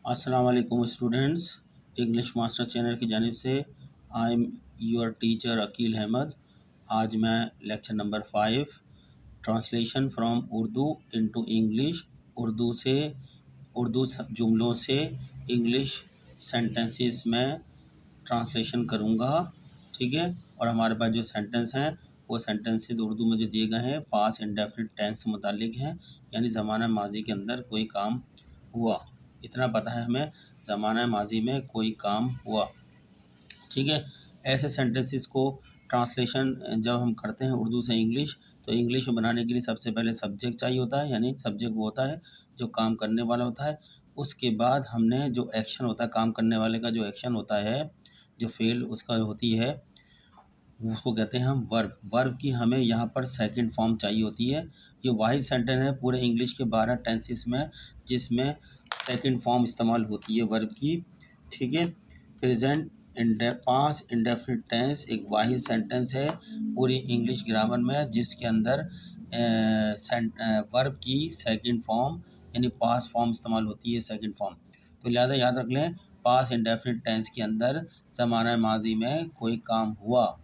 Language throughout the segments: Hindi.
अस्सलाम वालेकुम स्टूडेंट्स। इंग्लिश मास्टर चैनल की जानिब से I am your teacher Aqeel Ahmad. आज मैं lecture number 5 translation from Urdu into English, Urdu जुमलों से इंग्लिश सेंटेंसेस में ट्रांसलेशन करूँगा। ठीक है, और हमारे पास जो सेंटेंस हैं वो सेंटेंसेस उर्दू में जो दिए गए हैं पास्ट इंडेफिनिट टेंस से मुतालिक हैं, यानी ज़माना माजी के अंदर कोई काम हुआ। इतना पता है हमें, ज़माना माजी में कोई काम हुआ। ठीक है, ऐसे सेंटेंसेस को ट्रांसलेशन जब हम करते हैं उर्दू से इंग्लिश, तो इंग्लिश में बनाने के लिए सबसे पहले सब्जेक्ट चाहिए होता है, यानी सब्जेक्ट वो होता है जो काम करने वाला होता है। उसके बाद हमने जो एक्शन होता है, काम करने वाले का जो एक्शन होता है, जो फेल उसका होती है, उसको कहते हैं हम वर्ब। वर्ब की हमें यहाँ पर सेकंड फॉर्म चाहिए होती है। ये वाहिद सेंटेंस है पूरे इंग्लिश के 12 टेंसेस में जिसमें सेकंड फॉर्म इस्तेमाल होती है वर्ब की। ठीक है, प्रेजेंट पास्ट इंडेफिनिट टेंस एक वाहिद सेंटेंस है पूरी इंग्लिश ग्रामर में जिसके अंदर वर्ब की सेकंड फॉर्म यानी पास्ट फॉर्म इस्तेमाल होती है, सेकंड फॉर्म। तो लिहाजा याद रख लें, पास्ट इंडेफिनिट टेंस के अंदर ज़माना माजी में कोई काम हुआ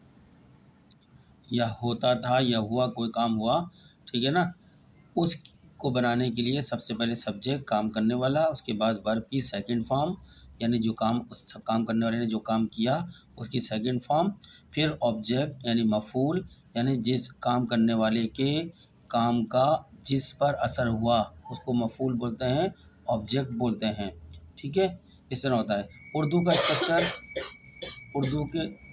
या होता था या हुआ, कोई काम हुआ। ठीक है ना, उसको बनाने के लिए सबसे पहले सब्जेक्ट काम करने वाला, उसके बाद वर्ब की सेकंड फॉर्म यानी जो काम उस काम करने वाले ने जो काम किया उसकी सेकंड फॉर्म, फिर ऑब्जेक्ट यानी मफूल यानी जिस काम करने वाले के काम का जिस पर असर हुआ उसको मफूल बोलते हैं, ऑब्जेक्ट बोलते हैं। ठीक है, इस तरह होता है उर्दू का स्ट्रक्चर। उर्दू के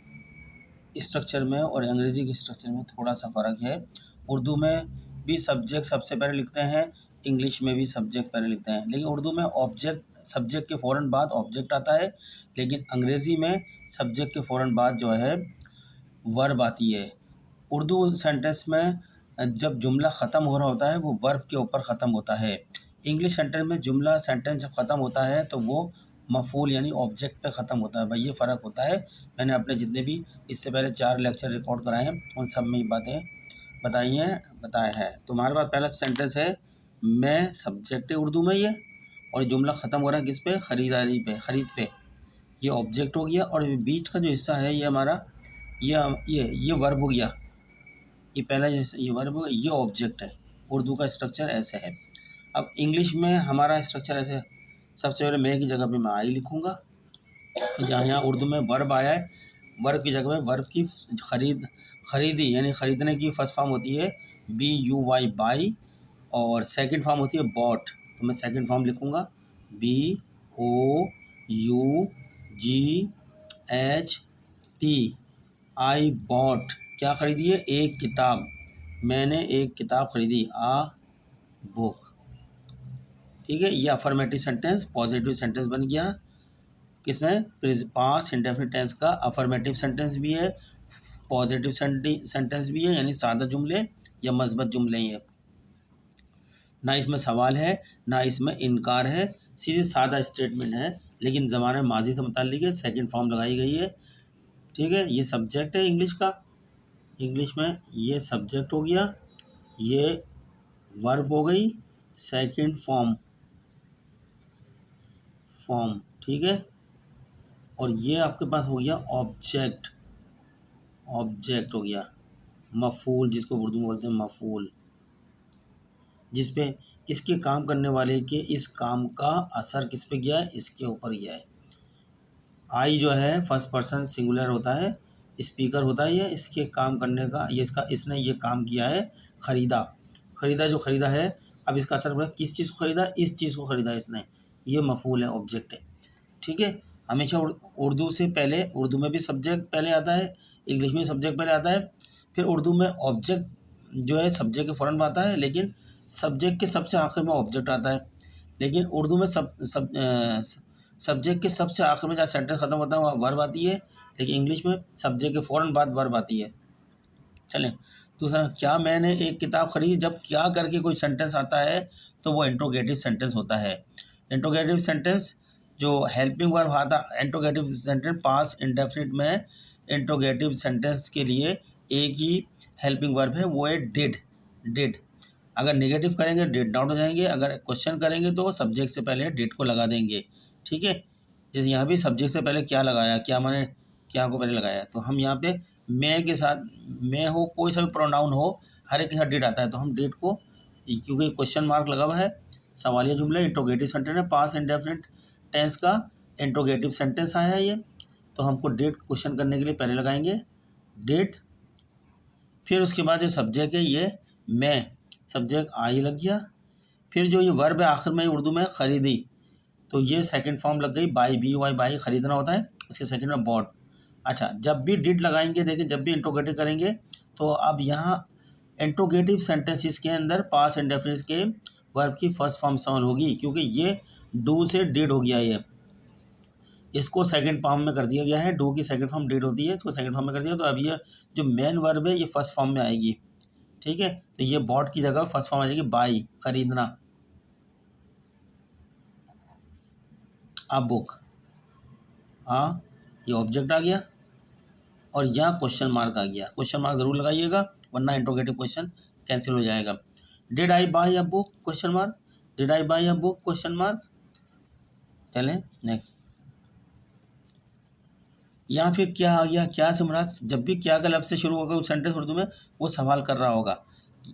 स्ट्रक्चर में और अंग्रेज़ी के स्ट्रक्चर में थोड़ा सा फ़र्क है। उर्दू में भी सब्जेक्ट सबसे पहले लिखते हैं, इंग्लिश में भी सब्जेक्ट पहले लिखते हैं, लेकिन उर्दू में ऑब्जेक्ट सब्जेक्ट के फ़ौरन बाद ऑब्जेक्ट आता है, लेकिन अंग्रेज़ी में सब्जेक्ट के फ़ौरन बाद जो है वर्ब आती है। उर्दू सेंटेंस में जब जुमला ख़त्म हो रहा होता है वो वर्ब के ऊपर ख़त्म होता है। इंग्लिश सेंटेंस में जुमला सेंटेंस जब ख़त्म होता है तो वो मफ़ूल यानी ऑब्जेक्ट पे ख़त्म होता है। भाई ये फ़र्क होता है। मैंने अपने जितने भी इससे पहले 4 लेक्चर रिकॉर्ड कराए हैं उन सब में ये बातें बताया है। तो हमारे पास पहला सेंटेंस है, मैं सब्जेक्ट है उर्दू में ये, और जुमला ख़त्म हो रहा है किस पे, ख़रीदारी पे, ख़रीद पे। ये ऑब्जेक्ट हो गया, और बीच का जो हिस्सा है ये हमारा ये वर्ब हो गया। ये पहला ये वर्ब हो गया, ये ऑब्जेक्ट है। उर्दू का स्ट्रक्चर ऐसे है। अब इंग्लिश में हमारा स्ट्रक्चर ऐसे है, सबसे पहले मैं की जगह पे मैं आई लिखूँगा। जहाँ यहाँ उर्दू में वर्ब आया है, वर्ब की जगह में वर्ब की खरीदी यानी ख़रीदने की फर्स्ट फॉर्म होती है BUY बाई, और सेकंड फॉर्म होती है बॉट। तो मैं सेकंड फॉर्म लिखूँगा BOUGHT, आई बॉट। क्या ख़रीदी है, एक किताब। मैंने एक किताब ख़रीदी, आ बुक। ठीक है, ये अफर्मेटिव सेंटेंस पॉजिटिव सेंटेंस बन गया। किसने, पास्ट इंडेफिनिट टेंस का अफर्मेटिव सेंटेंस भी है, पॉजिटिव सेंटेंस भी है, यानी सादा जुमले या मस्बत जुमले हैं। ना इसमें सवाल है ना इसमें इनकार है, सीधे सादा स्टेटमेंट है, लेकिन ज़माने माजी से मुताल्लिक है, सेकंड फॉर्म लगाई गई है। ठीक है, ये सब्जेक्ट है इंग्लिश का, इंग्लिश में ये सब्जेक्ट हो गया, ये वर्ब हो गई, सेकंड फॉर्म। ठीक है, और ये आपके पास हो गया ऑब्जेक्ट हो गया, मफूल जिसको उर्दू में बोलते हैं मफूल, जिस पे इसके काम करने वाले के इस काम का असर किस पे गया है, इसके ऊपर गया है। आई जो है फर्स्ट पर्सन सिंगुलर होता है, स्पीकर होता है, ये इसके काम करने का, ये इसने ये काम किया है, ख़रीदा जो ख़रीदा है। अब इसका असर पड़ा, किस चीज़ को ख़रीदा, इस चीज़ को ख़रीदा इसने, ये मफूल है, ऑब्जेक्ट है। ठीक है, हमेशा उर्दू से पहले, उर्दू में भी सब्जेक्ट पहले आता है, इंग्लिश में सब्जेक्ट पहले आता है, फिर उर्दू में ऑब्जेक्ट जो है सब्जेक्ट के फ़ौरन आता है, लेकिन सब्जेक्ट के सबसे आखिर में ऑब्जेक्ट आता है। लेकिन उर्दू में सब्जेक्ट के सबसे आखिर में जहाँ सेंटेंस ख़त्म होता है वहाँ वर्ब आती है, लेकिन इंग्लिश में सब्जेक्ट के फ़ौरन बाद वर्ब आती है। चलें, दूसरा, क्या मैंने एक किताब ख़रीदी, जब क्या करके कोई सेंटेंस आता है तो वो इंट्रोगेटिव सेंटेंस होता है। इंट्रोगेटिव सेंटेंस जो हेल्पिंग वर्ब आता, इंट्रोगेटिव सेंटेंस पास्ट इंडेफिनिट में इंट्रोगेटिव सेंटेंस के लिए एक ही हेल्पिंग वर्ब है, वो है डिड। अगर नेगेटिव करेंगे डिड नॉट हो जाएंगे, अगर क्वेश्चन करेंगे तो सब्जेक्ट से पहले डिड को लगा देंगे, ठीक है। जैसे यहाँ भी सब्जेक्ट से पहले क्या लगाया, क्या मैंने क्या को पहले लगाया, तो हम यहाँ पे मैं के साथ मैं हो कोई सा भी प्रोनाउन हो हर एक के साथ डेट आता है, तो हम डेट को, क्योंकि क्वेश्चन मार्क लगा हुआ है, सवालिया जुमला इंट्रोगेटिव सेंटेंस है, पास्ट इंडेफिनिट टेंस का इंट्रोगेटिव सेंटेंस आया है ये, तो हमको डेट क्वेश्चन करने के लिए पहले लगाएंगे डेट। फिर उसके बाद जो सब्जेक्ट है ये मैं, सब्जेक्ट आई लग गया। फिर जो ये वर्ब है आखिर में उर्दू में ख़रीदी, तो ये सेकंड फॉर्म लग गई बाई, बी वाई बाई, ख़रीदना होता है, उसके सेकंड में बॉट। अच्छा, जब भी डिड लगाएंगे, देखिए जब भी इंट्रोगेटिव करेंगे तो अब यहाँ इंट्रोगेटिव सेंटेंसेस के अंदर पास्ट इंडेफिनिट के वर्ब की फर्स्ट फॉर्म इस्तेमाल होगी, क्योंकि ये डू से डिड हो गया, ये इसको सेकंड फॉर्म में कर दिया गया है, डू की सेकंड फॉर्म डिड होती है, इसको सेकंड फॉर्म में कर दिया, तो अब ये जो मेन वर्ब है ये फर्स्ट फॉर्म में आएगी। ठीक है, तो ये बॉट की जगह फर्स्ट फॉर्म आ जाएगी बाई, खरीदना। अब बुक, हाँ ये ऑब्जेक्ट आ गया और यहाँ क्वेश्चन मार्क आ गया, क्वेश्चन मार्क ज़रूर लगाइएगा वरना इंट्रोगेटिव क्वेश्चन कैंसिल हो जाएगा। Did I by a book question mark, did I by a book question mark. चलें नेक्स्ट, यहाँ फिर क्या आ गया, क्या से मुराद, जब भी क्या का लफ्ज़ से शुरू होगा उस सेंटेंस उर्दू में वो सवाल कर रहा होगा।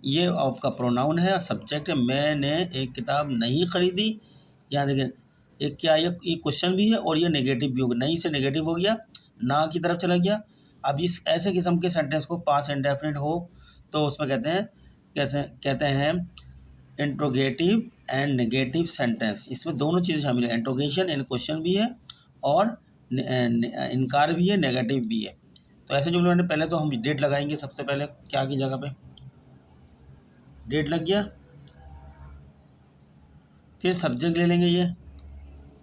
ये आपका प्रोनाउन है, सब्जेक्ट है, मैंने एक किताब नहीं खरीदी। यहाँ देखिए एक क्या, ये क्वेश्चन भी है और ये नेगेटिव भी होगा, नहीं से नेगेटिव हो गया, ना की तरफ चला गया। अब इस ऐसे किस्म के सेंटेंस को पास्ट इंडेफिनिट हो तो उसमें कहते हैं, कैसे कहते हैं, इंट्रोगेटिव एंड नेगेटिव सेंटेंस। इसमें दोनों चीज़ें शामिल है, इंट्रोगेशन इन क्वेश्चन भी है और इनकार भी है, नेगेटिव भी है। तो ऐसे जुमले में पहले तो हम डेट लगाएंगे, सबसे पहले क्या की जगह पे डेट लग गया। फिर सब्जेक्ट ले लेंगे, ये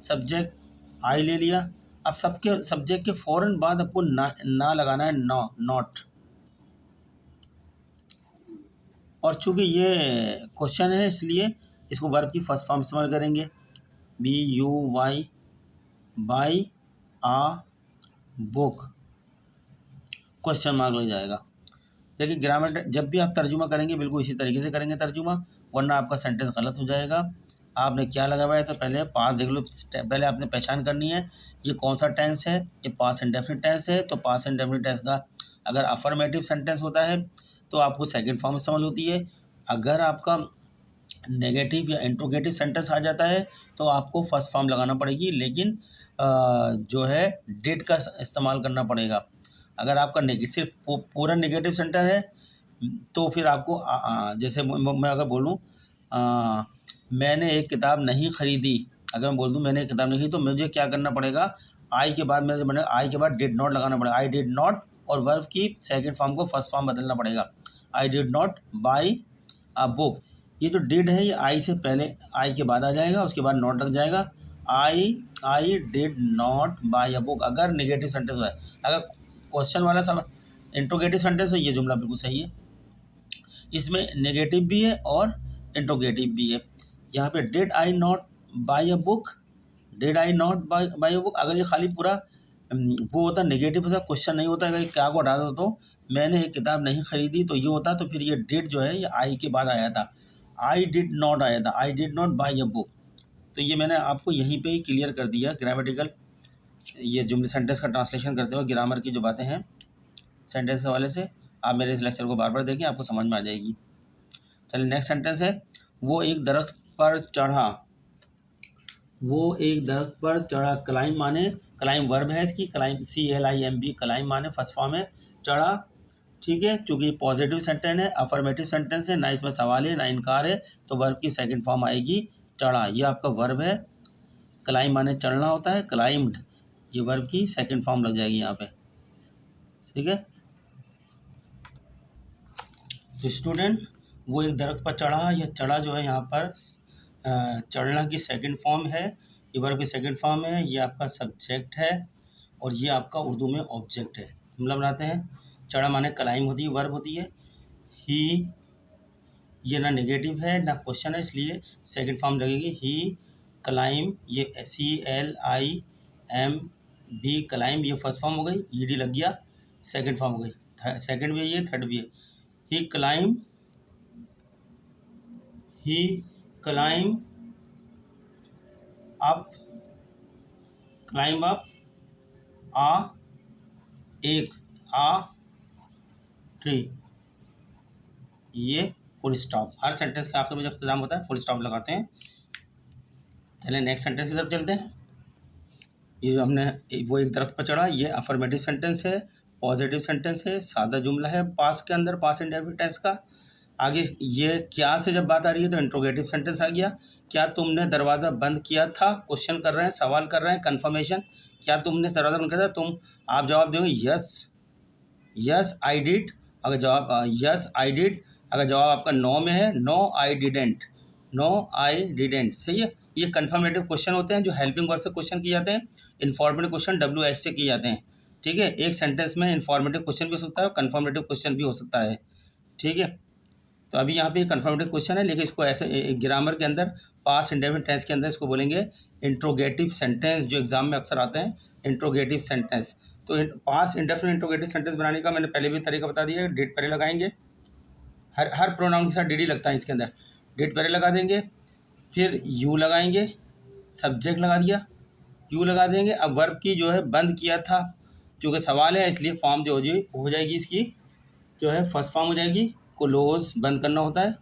सब्जेक्ट आई ले लिया। अब सबके सब्जेक्ट के फ़ौरन बाद आपको ना लगाना है, नॉट। और चूंकि ये क्वेश्चन है इसलिए इसको वर्ब की फर्स्ट फॉर्म इस्तेमाल करेंगे, B U Y, buy a book, question mark लग जाएगा। देखिए ग्रामर जब भी आप तर्जुमा करेंगे बिल्कुल इसी तरीके से करेंगे तर्जुमा, वरना आपका सेंटेंस गलत हो जाएगा। आपने क्या लगा हुआ है, तो पहले पास देख लो, पहले आपने पहचान करनी है ये कौन सा टेंस है, ये पास इंडेफिनिट टेंस है, तो पास इंडेफिनिट टेंस का अगर अफर्मेटिव सेंटेंस होता है तो आपको सेकंड फॉर्म इस्तेमाल होती है। अगर आपका नेगेटिव या इंट्रोगेटिव सेंटेंस आ जाता है तो आपको फर्स्ट फॉर्म लगाना पड़ेगी, लेकिन जो है डिड का इस्तेमाल करना पड़ेगा। अगर आपका सिर्फ पूरा नेगेटिव सेंटेंस है तो फिर आपको जैसे मैं अगर बोलूँ मैंने एक किताब नहीं खरीदी, अगर मैं बोल दूँ मैंने एक किताब नहीं खरीदी, तो मुझे क्या करना पड़ेगा, आई के बाद मैंने आई के बाद डिड नॉट लगाना पड़ेगा, आई डिड नॉट, और वर्ब की सेकंड फॉर्म को फर्स्ट फॉर्म बदलना पड़ेगा, I did not by a book. ये जो डिड है ये आई से पहले, आई के बाद आ जाएगा, उसके बाद नॉट लग जाएगा, I did not by a book. अगर नेगेटिव सेंटेंस है, अगर क्वेश्चन वाला सब इंट्रोगेटिव सेंटेंस है, ये जुमला बिल्कुल सही है, इसमें नेगेटिव भी है और इंट्रोगेटिव भी है। यहाँ पे did I not by a book, did I not by a book, अगर ये खाली पूरा वो होता नेगेटिव सा क्वेश्चन नहीं होता, अगर क्या को हटा दो तो मैंने एक किताब नहीं खरीदी तो ये होता, तो फिर ये डिड जो है ये आई के बाद आया था, आई डिड नॉट आया था, I did not by a book. तो ये मैंने आपको यहीं पे ही क्लियर कर दिया ग्रामेटिकल, ये जुमले सेंटेंस का ट्रांसलेशन करते हुए ग्रामर की जो बातें हैं सेंटेंस के हवाले से, आप मेरे इस लेक्चर को बार बार देखें, आपको समझ में आ जाएगी। चलिए नेक्स्ट सेंटेंस है, वो एक दरख्त पर चढ़ा, वो एक दरख्त पर चढ़ा, क्लाइम माने, क्लाइम वर्ब है इसकी, क्लाइम CLIMB, क्लाइम माने फर्स्ट फॉर्म है, चढ़ा। ठीक है, चूँकि पॉजिटिव सेंटेंस है, अफर्मेटिव सेंटेंस है, ना इसमें सवाल है ना इनकार है, तो वर्ब की सेकंड फॉर्म आएगी चढ़ा, ये आपका वर्ब है। क्लाइम माने चढ़ना होता है, क्लाइम्ड, ये वर्ब की सेकंड फॉर्म लग जाएगी यहाँ पे। ठीक है, तो स्टूडेंट वो एक दरख्त पर चढ़ा, यह चढ़ा जो है यहाँ पर चढ़ना की सेकंड फॉर्म है, ये वर्ब की सेकंड फॉर्म है, ये आपका सब्जेक्ट है और ये आपका उर्दू में ऑब्जेक्ट है। जुमला बनाते हैं, चढ़ा माने क्लाइम होती है, वर्ब होती है, ही ये ना नेगेटिव है ना क्वेश्चन है, इसलिए सेकंड फॉर्म लगेगी ही क्लाइम, ये CLIMB क्लाइम, ये फर्स्ट फॉर्म हो गई, ED लग गया, सेकंड फॉर्म हो गई, सेकंड भी है ये, थर्ड भी है, ही क्लाइम, ही क्लाइम अप क्लाइंब अप आ एक आ ट्री, ये फुल स्टॉप। हर सेंटेंस के आखिर में जब इख्तिताम होता है फुल स्टॉप लगाते हैं। चलिए नेक्स्ट सेंटेंस की तरफ चलते हैं। ये जो हमने वो एक दरख्त पर चढ़ा, ये अफर्मेटिव सेंटेंस है, पॉजिटिव सेंटेंस है, सादा जुमला है पास के अंदर, पास इंडेफिनिट टेंस का। आगे ये क्या से जब बात आ रही है तो इंट्रोगेटिव सेंटेंस आ गया। क्या तुमने दरवाज़ा बंद किया था, क्वेश्चन कर रहे हैं, सवाल कर रहे हैं, कंफर्मेशन। क्या तुमने दरवाज़ा बंद किया था, तुम, आप जवाब दोगे यस, यस आई डिड। अगर जवाब यस आई डिड, अगर जवाब आपका नो में है, no I didn't, no I didn't, सही है। ये कन्फर्मेटिव क्वेश्चन होते हैं जो हेल्पिंग वर्ड से क्वेश्चन किए जाते हैं। इन्फॉर्मेटिव क्वेश्चन WH से किए जाते हैं, ठीक है। एक सेंटेंस में इन्फॉर्मेटिव क्वेश्चन भी हो सकता है और कन्फर्मेटिव क्वेश्चन भी हो सकता है, ठीक है। तो अभी यहाँ पे कन्फर्मेटिव क्वेश्चन है, लेकिन इसको ऐसे ग्रामर के अंदर पास्ट इंडेफिनिट टेंस के अंदर इसको बोलेंगे इंट्रोगेटिव सेंटेंस, जो एग्जाम में अक्सर आते हैं, इंट्रोगेटिव सेंटेंस। तो पास्ट इंडेफिनिट इंट्रोगेटिव सेंटेंस बनाने का मैंने पहले भी तरीका बता दिया है। डिड पहले लगाएंगे, हर प्रोनाउन के साथ डिड ही लगता है इसके अंदर। डिड पहले लगा देंगे, फिर यू लगाएंगे, सब्जेक्ट लगा दिया, यू लगा देंगे। अब वर्ब की जो है बंद किया था, चूँकि सवाल है इसलिए फॉर्म जो हो जाएगी इसकी जो है फर्स्ट फॉर्म हो जाएगी। क्लोज बंद करना होता है,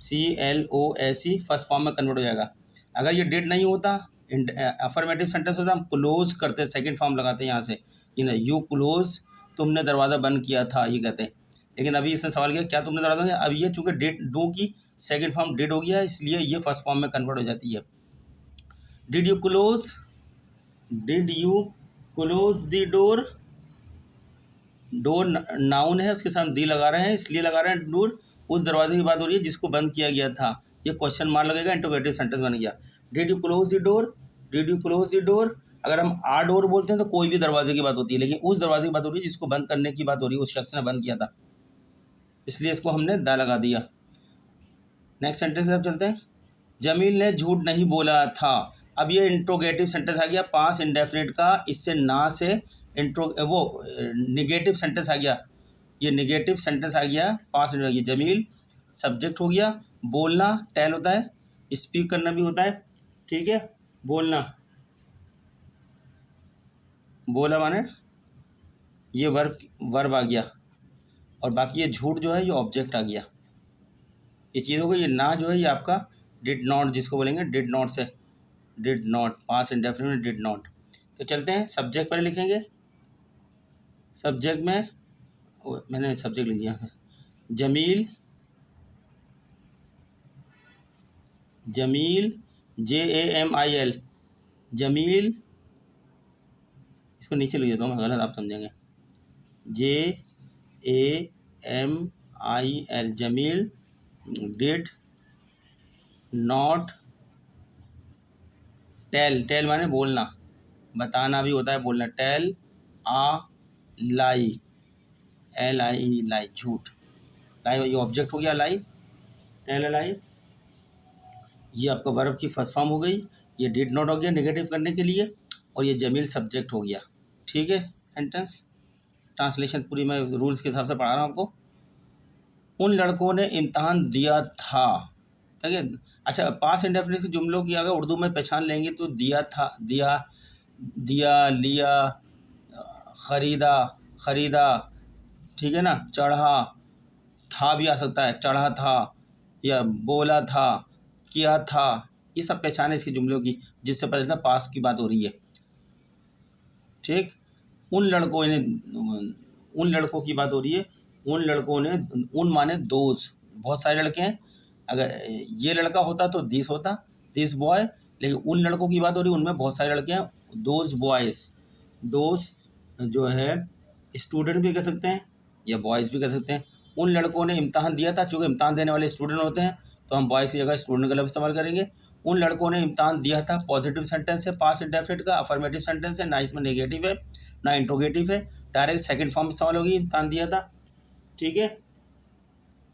CLOSE फर्स्ट फॉर्म में कन्वर्ट हो जाएगा। अगर ये डिड नहीं होता, अफर्मेटिव सेंटेंस होता, हम क्लोज करते, सेकंड फॉर्म लगाते हैं यहाँ से, यू क्लोज, तुमने दरवाज़ा बंद किया था, ये कहते हैं। लेकिन अभी इसने सवाल किया क्या तुमने दरवाज़ा बंद किया, अब ये चूँकि डिड डू की सेकंड फॉर्म डिड हो गया इसलिए ये फर्स्ट फॉर्म में कन्वर्ट हो जाती है। Did you close, did you close the door, door noun है उसके साथ दी लगा रहे हैं, इसलिए लगा रहे हैं डोर, उस दरवाजे की बात हो रही है जिसको बंद किया गया था। ये क्वेश्चन मार्क लगेगा, इंट्रोगेटिव सेंटेंस बन गया। Did you close the door, did you close the door. अगर हम आ डोर बोलते हैं तो कोई भी दरवाजे की बात होती है, लेकिन उस दरवाजे की बात हो रही है जिसको बंद करने की बात हो रही है, उस शख्स ने बंद किया था, इसलिए इसको हमने दा लगा दिया। नेक्स्ट सेंटेंस अब चलते हैं। जमील ने झूठ नहीं बोला था। अब ये इंट्रोगेटिव सेंटेंस आ गया पास इंडेफिनिट का, इससे ना से इंट्रो वो निगेटिव सेंटेंस आ गया, ये निगेटिव सेंटेंस आ गया पास। ये जमील सब्जेक्ट हो गया, बोलना टेल होता है, स्पीक करना भी होता है, ठीक है। बोलना, बोला माने ये वर्ब आ गया, और बाकी ये झूठ जो है ये ऑब्जेक्ट आ गया। ये चीज़ हो गई। ये ना जो है ये आपका डिड नॉट, जिसको बोलेंगे डिड नॉट से, did not pass indefinite did not. तो चलते हैं सब्जेक्ट पर लिखेंगे। सब्जेक्ट में मैंने सब्जेक्ट लिख दिया है, जमील, जमील JAMIL, जमील, इसको नीचे लिख देता हूँ मैं, गलत आप समझेंगे, JAMIL, Jamil did not tell, tell माने बोलना, बताना भी होता है बोलना, टेल आ लाई, LIE लाई, झूठ। लाई ये ऑब्जेक्ट हो गया, लाई, टेल लाई, ये आपका वर्ब की फर्स्ट फॉर्म हो गई। ये डिड नॉट हो गया नेगेटिव करने के लिए, और ये जमील सब्जेक्ट हो गया, ठीक है। सेंटेंस ट्रांसलेशन पूरी मैं रूल्स के हिसाब से पढ़ा रहा हूँ आपको। उन लड़कों ने इम्तहान दिया था, ठीक है। अच्छा, पास इंडेफिनिट के जुमलों की अगर उर्दू में पहचान लेंगे तो दिया था, दिया, दिया, लिया, ख़रीदा, ख़रीदा, ठीक है ना। चढ़ा, था भी आ सकता है, चढ़ा था, या बोला था, किया था, ये सब पहचान है इसके जुमलों की, जिससे पता चलता पास की बात हो रही है, ठीक। उन लड़कों ने, उन लड़कों की बात हो रही है, उन लड़कों ने, उन माने दोस्त, बहुत सारे लड़के हैं। अगर ये लड़का होता तो दिस होता, दिस बॉय, लेकिन उन लड़कों की बात हो रही है, उनमें बहुत सारे लड़के हैं, दोज बॉयज़। दोस्त जो है स्टूडेंट भी कह सकते हैं या बॉयज़ भी कह सकते हैं। उन लड़कों ने इम्तहान दिया था, चूँकि इम्तहान देने वाले स्टूडेंट होते हैं तो हम बॉयज़ की जगह स्टूडेंट का लफ्ज़ इस्तेमाल करेंगे। उन लड़कों ने इम्तहान दिया था पॉजिटिव सेंटेंस है, पास्ट इंडेफिनिट का, अफर्मेटिव सेंटेंस है, ना इसमें नेगेटिव है ना इंट्रोगेटिव है, डायरेक्ट सेकंड फॉर्म इस्तेमाल होगी, इम्तहान दिया था, ठीक है।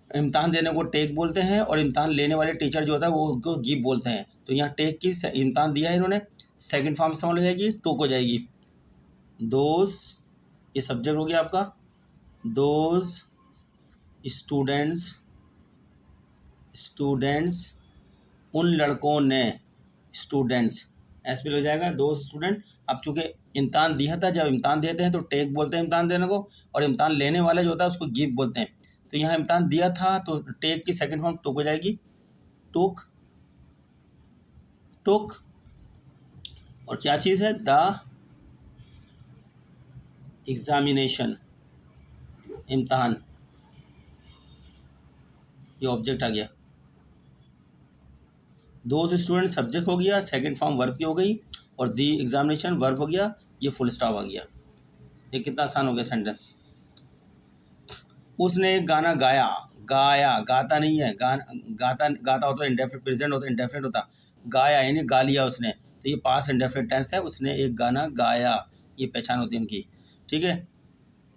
इम्तहान देने को टेक बोलते हैं, और इम्तहान लेने वाले टीचर जो होता है वो उसको गिव बोलते हैं। तो यहाँ टेक की इम्तहान दिया है इन्होंने, सेकंड फॉर्म इस्तेमाल हो जाएगी, टूक हो जाएगी। दोज, ये सब्जेक्ट हो गया आपका, दोज स्टूडेंट्स, स्टूडेंट्स, उन लड़कों ने, स्टूडेंट्स एस पे लग जाएगा। दोस्त स्टूडेंट, अब चूंकि इम्तान दिया था, जब इम्तान देते हैं तो टेक बोलते हैं इम्तान देने को, और इम्तान लेने वाला जो होता है उसको गिव बोलते हैं। तो यहाँ इम्तान दिया था तो टेक की सेकंड फॉर्म टुक हो जाएगी, टुक, टुक। और क्या चीज़ है, द एग्जामिनेशन, इम्तहान, ये ऑब्जेक्ट आ गया। दोस्त स्टूडेंट सब्जेक्ट हो गया, सेकंड फॉर्म वर्ब की हो गई, और दी एग्जामिनेशन वर्ब हो गया, ये फुल स्टॉप आ गया। ये कितना आसान हो गया सेंटेंस। उसने एक गाना गाया, गाया, गाता नहीं है, गाता गाता होता है इंडेफिनिट, प्रेजेंट होता है इंडेफिनिट होता, गाया यानी गा लिया उसने, तो ये पास इंडेफिनिट टेंस है, उसने एक गाना गाया, ये पहचान होती है उनकी। ठीक है,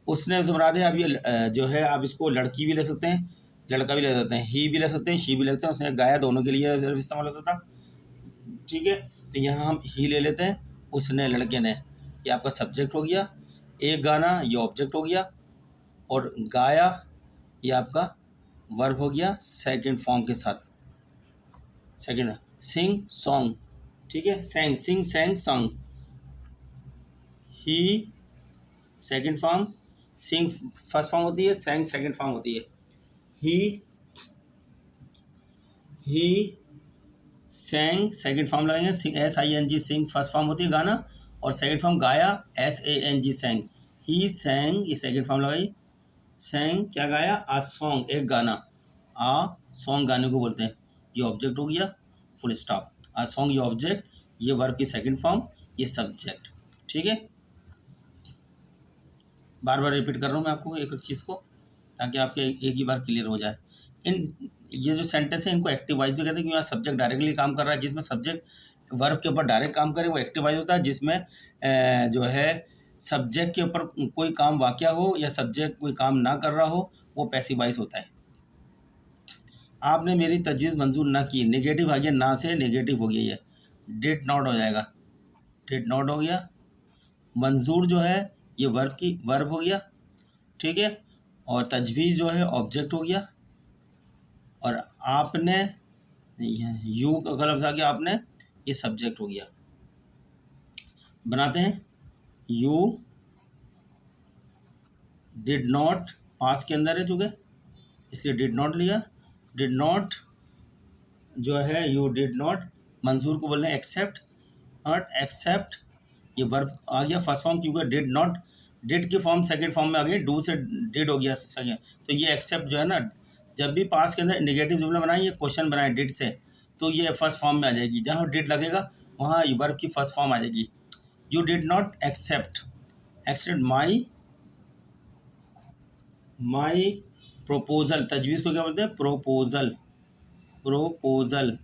उसने जुमराद है। अब ये जो है आप इसको लड़की भी ले सकते हैं, लड़का भी ले सकते हैं, ही भी ले सकते हैं, शी भी ले सकते हैं, उसने गाया दोनों के लिए इस्तेमाल होता था। ठीक है, तो यहाँ हम ही ले लेते हैं, उसने, लड़के ने, ये आपका सब्जेक्ट हो गया, एक गाना ये ऑब्जेक्ट हो गया, और गाया ये आपका वर्ब हो गया सेकंड फॉर्म के साथ। सेकंड, सिंग सॉन्ग, ठीक है, सैंग, सिंग सैंग सॉन्ग, ही सेकंड फॉर्म, सिंग फर्स्ट फॉर्म होती है, सैंग सेकंड फॉर्म होती है। ही सैंग सेकंड फॉर्म लगाएंगे, sing S I N G, sing first form होती है गाना, और सेकंड फॉर्म गाया, S A N G, sang. He sang, ये सेकंड फॉर्म लगाई, सैंग क्या गाया, आ सॉन्ग, एक गाना, आ सॉन्ग गाने को बोलते हैं, ये ऑब्जेक्ट हो गया, फुल स्टॉप। आ सॉन्ग ये ऑब्जेक्ट, ये वर्ब की सेकंड फॉर्म, ये सब्जेक्ट। ठीक है, बार बार रिपीट कर रहा हूँ मैं आपको एक एक चीज़ को, ताकि आपके एक ही बार क्लियर हो जाए। इन ये जो सेंटेंस है इनको एक्टिव वाइज भी कहते हैं, क्योंकि यहाँ सब्जेक्ट डायरेक्टली काम कर रहा है, जिसमें सब्जेक्ट वर्ब के ऊपर डायरेक्ट काम करे वो एक्टिव वाइज होता है, जिसमें जो है सब्जेक्ट के ऊपर कोई काम वाक़या हो या सब्जेक्ट कोई काम ना कर रहा हो वो पैसिव वॉइस होता है। आपने मेरी तजवीज़ मंजूर ना की, नेगेटिव आ गया, ना से नेगेटिव हो गया, ये डिड नॉट हो जाएगा, डिड नॉट हो गया। मंजूर जो है ये वर्ब हो गया, ठीक है, और तजवीज़ जो है ऑब्जेक्ट हो गया, और आपने, यू का लफ्ज़ आ गया, आपने, ये सब्जेक्ट हो गया। बनाते हैं, यू डिड नॉट, पास के अंदर है चूँकि, इसलिए डिड नॉट लिया, डिड नॉट जो है, यू डिड नॉट, मंजूर को बोलना है एक्सेप्ट, नॉट एक्सेप्ट, ये वर्ब आ गया फर्स्ट फॉर्म, क्योंकि डिड नॉट, डिड की फॉर्म सेकंड फॉर्म में आ गई, डू से डिड हो गया सेकंड, तो ये एक्सेप्ट जो है ना, जब भी पास के अंदर नेगेटिव जुमला बनाए, ये क्वेश्चन बनाए डिड से, तो ये फर्स्ट फॉर्म में आ जाएगी, जहाँ डिड लगेगा वहाँ वर्ब की फर्स्ट फॉर्म आ जाएगी। You did not accept, accept my proposal, तजवीज़ को क्या बोलते हैं, प्रोपोजल, प्रोपोजल,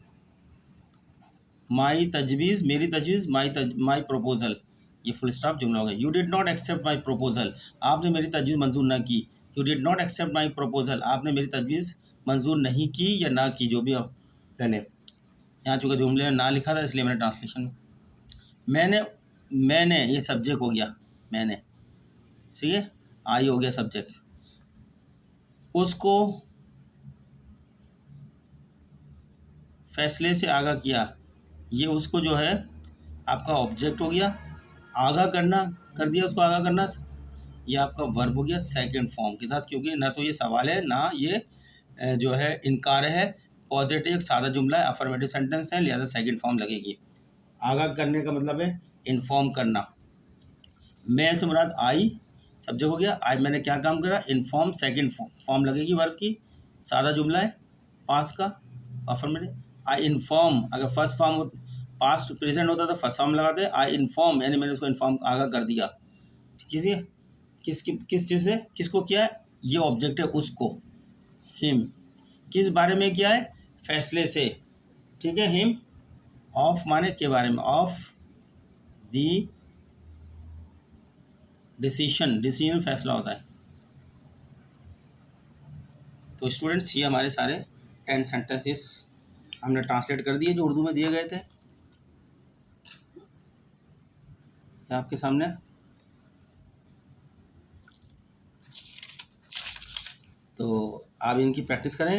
माई तजवीज़, मेरी तजवीज़, माई प्रोपोजल, ये फुल स्टॉप जुमला हो गया। You did not accept my proposal, आपने मेरी तजवीज़ मंजूर ना की, you did not accept my proposal, आपने मेरी तजवीज़ मंजूर नहीं की या ना की, जो भी आप मैंने यहाँ चूँकि जुमले में ना लिखा था इसलिए मैंने ट्रांसलेशन, मैंने, मैंने ये सब्जेक्ट हो गया, मैंने, ठीक है, आई हो गया सब्जेक्ट, उसको फैसले से आगाह किया, ये उसको जो है आपका ऑब्जेक्ट हो गया, आगाह करना, कर दिया उसको आगाह करना, ये आपका वर्ब हो गया सेकंड फॉर्म के साथ, क्योंकि ना तो ये सवाल है ना ये जो है इनकार है, पॉजिटिव एक सादा जुमला है, अफर्मेटिव सेंटेंस है, लिहाजा सेकंड फॉर्म लगेगी। आगाह करने का मतलब है इन्फॉर्म करना। मैं से मुराद आई, सब्जेक्ट हो गया, आई मैंने क्या काम करा, इन्फॉर्म, सेकंड फॉर्म लगेगी वर्ब की, सादा जुमला है पास का, अफर्मेटिव। आई इन्फॉर्म, अगर फर्स्ट फॉर्म पास्ट प्रेजेंट होता तो फर्स्ट फॉर्म लगाते, आई इन्फॉर्म यानी मैंने उसको इन्फॉर्म आगाह कर दिया, किसी किस चीज़ से, किसको किया है, ये ऑब्जेक्ट है उसको, हिम, किस बारे में किया है, फैसले से, ठीक है, हिम, ऑफ माने के बारे में, ऑफ दी डिसीशन, डिसीजन फैसला होता है। तो स्टूडेंट्स ये हमारे सारे 10 सेंटेंसेस हमने ट्रांसलेट कर दिए जो उर्दू में दिए गए थे आपके सामने। तो आप इनकी प्रैक्टिस करें,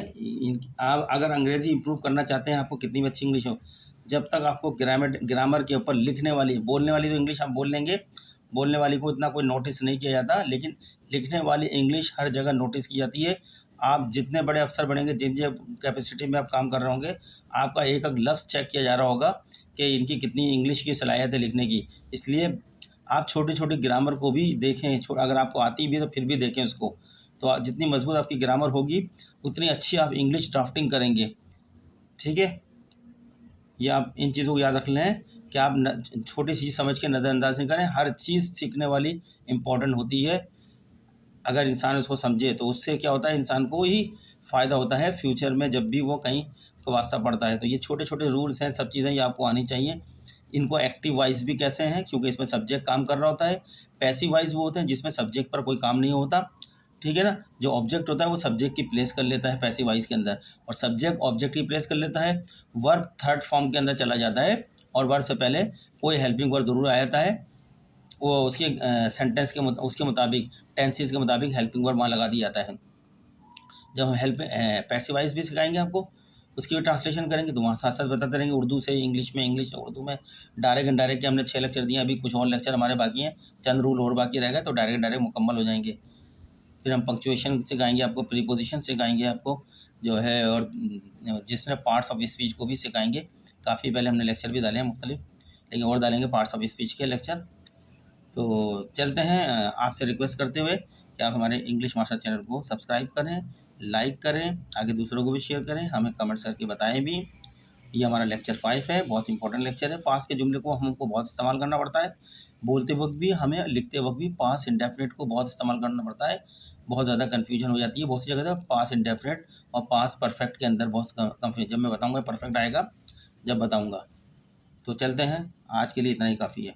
आप अगर अंग्रेज़ी इंप्रूव करना चाहते हैं, आपको कितनी भी अच्छी इंग्लिश हो, जब तक आपको ग्रामर के ऊपर लिखने वाली, बोलने वाली तो इंग्लिश आप बोल लेंगे, बोलने वाली को इतना कोई नोटिस नहीं किया जाता, लेकिन लिखने वाली इंग्लिश हर जगह नोटिस की जाती है। आप जितने बड़े अफसर बनेंगे, जिन कैपेसिटी में आप काम कर रहे होंगे, आपका एक एक लफ्ज़ चेक किया जा रहा होगा कि इनकी कितनी इंग्लिश की सलाहियत है लिखने की। इसलिए आप छोटी छोटी ग्रामर को भी देखें, अगर आपको आती भी है तो फिर भी देखें उसको। तो जितनी मजबूत आपकी ग्रामर होगी उतनी अच्छी आप इंग्लिश ड्राफ्टिंग करेंगे। ठीक है, ये आप इन चीज़ों को याद रख लें कि आप छोटी चीज़ समझ के नज़रअंदाज नहीं करें। हर चीज़ सीखने वाली इम्पोर्टेंट होती है। अगर इंसान उसको समझे तो उससे क्या होता है, इंसान को ही फ़ायदा होता है फ्यूचर में, जब भी वो कहीं को वास्ता पड़ता है। तो ये छोटे छोटे रूल्स हैं, सब चीज़ें ये आपको आनी चाहिए। इनको एक्टिव वाइज भी कैसे हैं, क्योंकि इसमें सब्जेक्ट काम कर रहा होता है। पैसिव वाइज वो होते हैं जिसमें सब्जेक्ट पर कोई काम नहीं होता। ठीक है ना, जो ऑब्जेक्ट होता है वो सब्जेक्ट की प्लेस कर लेता है पैसिव वाइज के अंदर, और सब्जेक्ट ऑब्जेक्ट की प्लेस कर लेता है। वर्ब थर्ड फॉर्म के अंदर चला जाता है, और वर्ब से पहले कोई हेल्पिंग वर्ब ज़रूर आ जाता है। वो उसके सेंटेंस के उसके मुताबिक, टेंसेस के मुताबिक हेल्पिंग वर्ब वहाँ लगा दिया जाता है। जब हम पैसिव वाइज भी सिखाएंगे आपको, उसकी भी ट्रांसलेशन करेंगे, तो वहाँ साथ साथ बताते रहेंगे, उर्दू से इंग्लिश में, इंग्लिश से उर्दू में, डायरेक्ट इनडायरेक्ट के हमने 6 लेक्चर दिए, अभी कुछ और लेक्चर हमारे बाकी हैं, चंद रूल और बाकी रह गए, तो डायरेक्ट डायरेक्ट मुकम्मल हो जाएंगे। फिर हम पंक्चुएशन सिखाएंगे आपको, प्रीपोजिशन सिखाएंगे आपको जो है, और जिसने पार्ट्स ऑफ स्पीच को भी सिखाएंगे। काफ़ी पहले हमने लेक्चर भी डाले हैं मुख्तलिफ, लेकिन और डालेंगे पार्ट्स ऑफ स्पीच के लेक्चर। तो चलते हैं, आपसे रिक्वेस्ट करते हुए कि आप हमारे इंग्लिश मास्टर चैनल को सब्सक्राइब करें, लाइक करें, आगे दूसरों को भी शेयर करें, हमें कमेंट्स करके बताएं भी। ये हमारा लेक्चर 5 है, बहुत इंपॉर्टेंट लेक्चर है। पास के जुमले को हमको बहुत इस्तेमाल करना पड़ता है, बोलते वक्त भी हमें, लिखते वक्त भी पास इंडेफिनिट को बहुत इस्तेमाल करना पड़ता है। बहुत ज़्यादा कन्फ्यूजन हो जाती है बहुत सी जगह पर पास इंडेफिनिट और पास परफेक्ट के अंदर, बहुत कन्फ्यूजन। जब मैं बताऊँगा परफेक्ट आएगा जब बताऊँगा। तो चलते हैं, आज के लिए इतना ही काफ़ी है।